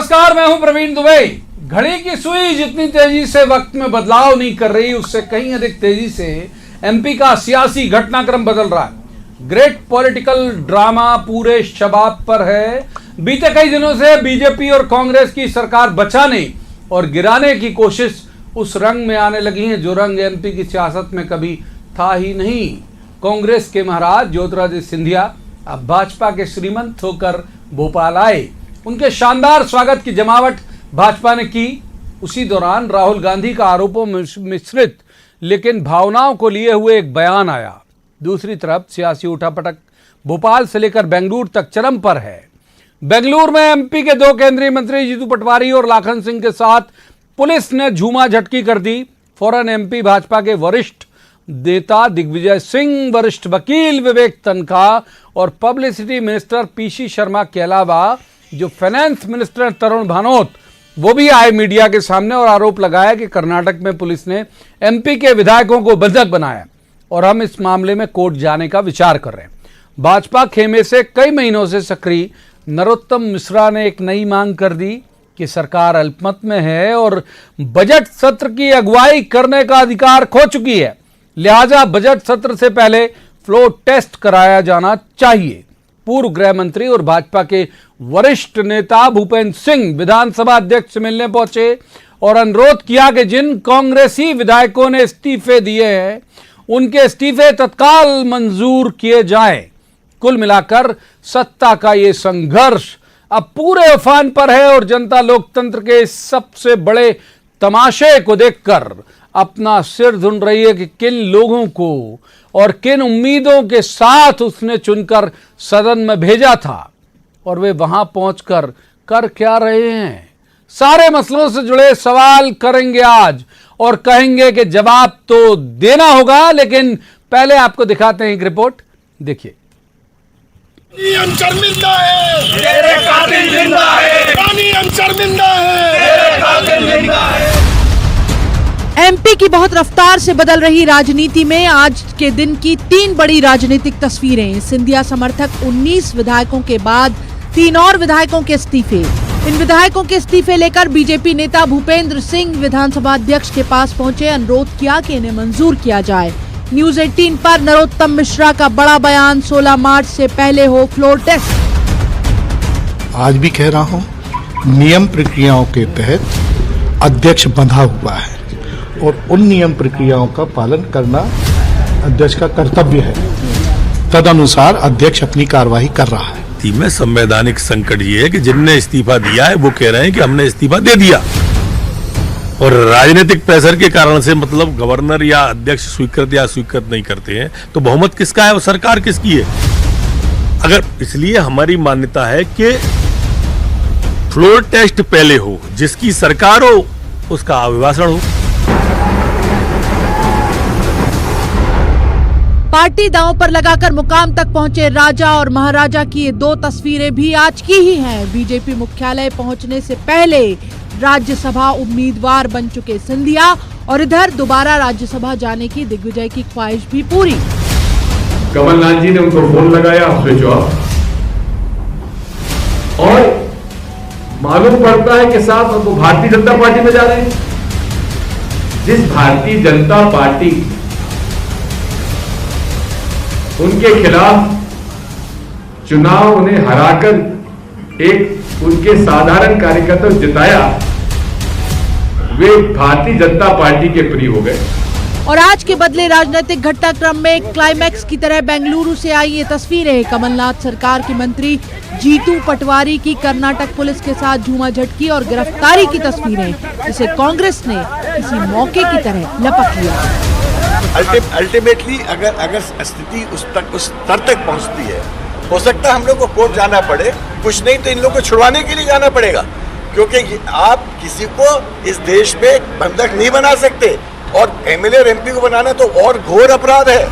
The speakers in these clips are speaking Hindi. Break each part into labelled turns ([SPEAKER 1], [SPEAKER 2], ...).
[SPEAKER 1] नमस्कार, मैं हूं प्रवीण दुबे। घड़ी की सुई जितनी तेजी से वक्त में बदलाव नहीं कर रही, उससे कहीं अधिक तेजी से एमपी का सियासी घटनाक्रम बदल रहा है। ग्रेट पॉलिटिकल ड्रामा पूरे शबाब पर है। बीते कई दिनों से बीजेपी और कांग्रेस की सरकार बचाने और गिराने की कोशिश उस रंग में आने लगी है जो रंग एमपी की सियासत में कभी था ही नहीं। कांग्रेस के महाराज ज्योतिरादित्य सिंधिया अब भाजपा के श्रीमंत होकर भोपाल आए। उनके शानदार स्वागत की जमावट भाजपा ने की। उसी दौरान राहुल गांधी का आरोपों में मिश्रित लेकिन भावनाओं को लिए हुए एक बयान आया। दूसरी तरफ सियासी उठापटक भोपाल से लेकर बेंगलुरु तक चरम पर है। बेंगलुरु में एमपी के दो केंद्रीय मंत्री जीतू पटवारी और लाखन सिंह के साथ पुलिस ने झूमा झटकी कर दी। फौरन एमपी भाजपा के वरिष्ठ नेता दिग्विजय सिंह, वरिष्ठ वकील विवेक तन्खा और पब्लिसिटी मिनिस्टर पीसी शर्मा के अलावा जो फाइनेंस मिनिस्टर तरुण भानोत, वो भी आए मीडिया के सामने और आरोप लगाया कि कर्नाटक में पुलिस ने एमपी के विधायकों को बंधक बनाया और हम इस मामले में कोर्ट जाने का विचार कर रहे हैं। भाजपा खेमे से कई महीनों से सक्रिय नरोत्तम मिश्रा ने एक नई मांग कर दी कि सरकार अल्पमत में है और बजट सत्र की अगुवाई करने का अधिकार खो चुकी है, लिहाजा बजट सत्र से पहले फ्लोर टेस्ट कराया जाना चाहिए। पूर्व गृह मंत्री और भाजपा के वरिष्ठ नेता भूपेंद्र सिंह विधानसभा अध्यक्ष से मिलने पहुंचे और अनुरोध किया कि जिन कांग्रेसी विधायकों ने इस्तीफे दिए हैं उनके इस्तीफे तत्काल मंजूर किए जाएं। कुल मिलाकर सत्ता का ये संघर्ष अब पूरे उफान पर है और जनता लोकतंत्र के इस सबसे बड़े तमाशे को देखकर अपना सिर ढूंढ रही है कि किन लोगों को और किन उम्मीदों के साथ उसने चुनकर सदन में भेजा था और वे वहां पहुंचकर कर क्या रहे हैं। सारे मसलों से जुड़े सवाल करेंगे आज और कहेंगे कि जवाब तो देना होगा, लेकिन पहले आपको दिखाते हैं एक रिपोर्ट। देखिए।
[SPEAKER 2] हम शर्मिंदा है, तेरे कातिल जिंदा है। रानी हम शर्मिंदा है, तेरे कातिल जिंदा है।
[SPEAKER 3] एमपी की बहुत रफ्तार से बदल रही राजनीति में आज के दिन की 3 बड़ी राजनीतिक तस्वीरें। सिंधिया समर्थक 19 विधायकों के बाद 3 और विधायकों के इस्तीफे। इन विधायकों के इस्तीफे लेकर बीजेपी नेता भूपेंद्र सिंह विधानसभा अध्यक्ष के पास पहुंचे, अनुरोध किया कि इन्हें मंजूर किया जाए। न्यूज 18 पर नरोत्तम मिश्रा का बड़ा बयान, 16 मार्च से पहले हो फ्लोर टेस्ट।
[SPEAKER 4] आज भी कह रहा हूं, नियम प्रक्रियाओं के तहत अध्यक्ष बंधा हुआ है और उन नियम प्रक्रियाओं का पालन करना अध्यक्ष का कर्तव्य है। तदनुसार अध्यक्ष अपनी कार्रवाई कर रहा है।
[SPEAKER 5] में संवैधानिक संकट ये है कि जिनने इस्तीफा दिया है वो कह रहे हैं कि हमने इस्तीफा दे दिया और राजनीतिक प्रेशर के कारण से मतलब गवर्नर या अध्यक्ष स्वीकृत या अस्वीकृत नहीं करते हैं, तो बहुमत किसका है, वो सरकार किसकी है। अगर इसलिए हमारी मान्यता है कि फ्लोर टेस्ट पहले हो, जिसकी सरकार हो उसका अभिभाषण हो।
[SPEAKER 3] पार्टी दांव पर लगाकर मुकाम तक पहुंचे राजा और महाराजा की ये 2 तस्वीरें भी आज की ही हैं। बीजेपी मुख्यालय पहुंचने से पहले राज्यसभा उम्मीदवार बन चुके सिंधिया और इधर दोबारा राज्यसभा जाने की दिग्विजय की ख्वाहिश भी पूरी।
[SPEAKER 6] कमलनाथ जी ने उनको फोन लगाया, स्विच ऑफ, और मालूम पड़ता है कि साथ वो भारतीय जनता पार्टी में जा रहे हैं। जिस भारतीय जनता पार्टी उनके खिलाफ चुनाव उन्हें हराकर एक उनके साधारण कार्यकर्ता जिताया, वे भारतीय जनता पार्टी के प्रिय हो गए।
[SPEAKER 3] और आज के बदले राजनीतिक घटनाक्रम में क्लाइमैक्स की तरह बेंगलुरु से आई ये तस्वीरें। कमलनाथ सरकार के मंत्री जीतू पटवारी की कर्नाटक पुलिस के साथ झूमा झटकी और गिरफ्तारी की तस्वीरें, जिसे कांग्रेस ने किसी मौके की तरह लपक लिया।
[SPEAKER 7] अल्टीमेटली अगर स्थिति उस स्तर तक पहुंचती है, हो सकता है हम लोग को कोर्ट जाना पड़े, कुछ नहीं तो इन लोगों को छुड़वाने के लिए जाना पड़ेगा, क्योंकि आप किसी को इस देश में बंधक नहीं बना सकते और एमएलए और एमपी को बनाना तो और घोर अपराध है।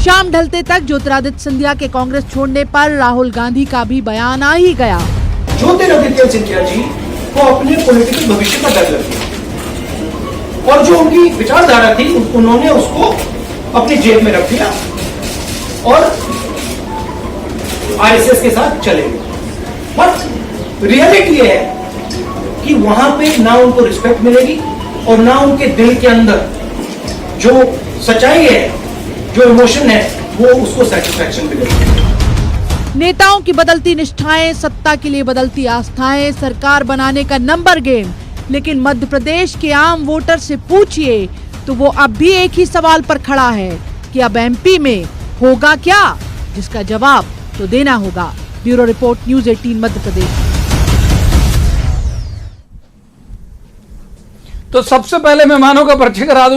[SPEAKER 3] शाम ढलते तक ज्योतिरादित्य सिंधिया के कांग्रेस छोड़ने पर राहुल गांधी का भी बयान आ ही गया।
[SPEAKER 8] ज्योतिरादित्य सिंधिया जी को अपने पॉलिटिकल भविष्य का डर लगा और जो उनकी विचारधारा थी उन्होंने उसको अपनी जेब में रख दिया और आरएसएस के साथ चले। बट रियलिटी है वहां पे ना उनको रिस्पेक्ट मिलेगी और ना उनके दिल के अंदर जो सच्चाई है, जो इमोशन है, वो उसको सेटिस्फैक्शन मिलेगी।
[SPEAKER 3] नेताओं की बदलती निष्ठाएं, सत्ता के लिए बदलती आस्थाएं, सरकार बनाने का नंबर गेम, लेकिन मध्य प्रदेश के आम वोटर से पूछिए तो वो अब भी एक ही सवाल पर खड़ा है कि अब एमपी में होगा क्या, जिसका जवाब तो देना होगा। Bureau report, news 18 Madhya Pradesh.
[SPEAKER 1] तो सबसे पहले मेहमानों का परिचय करा दूं।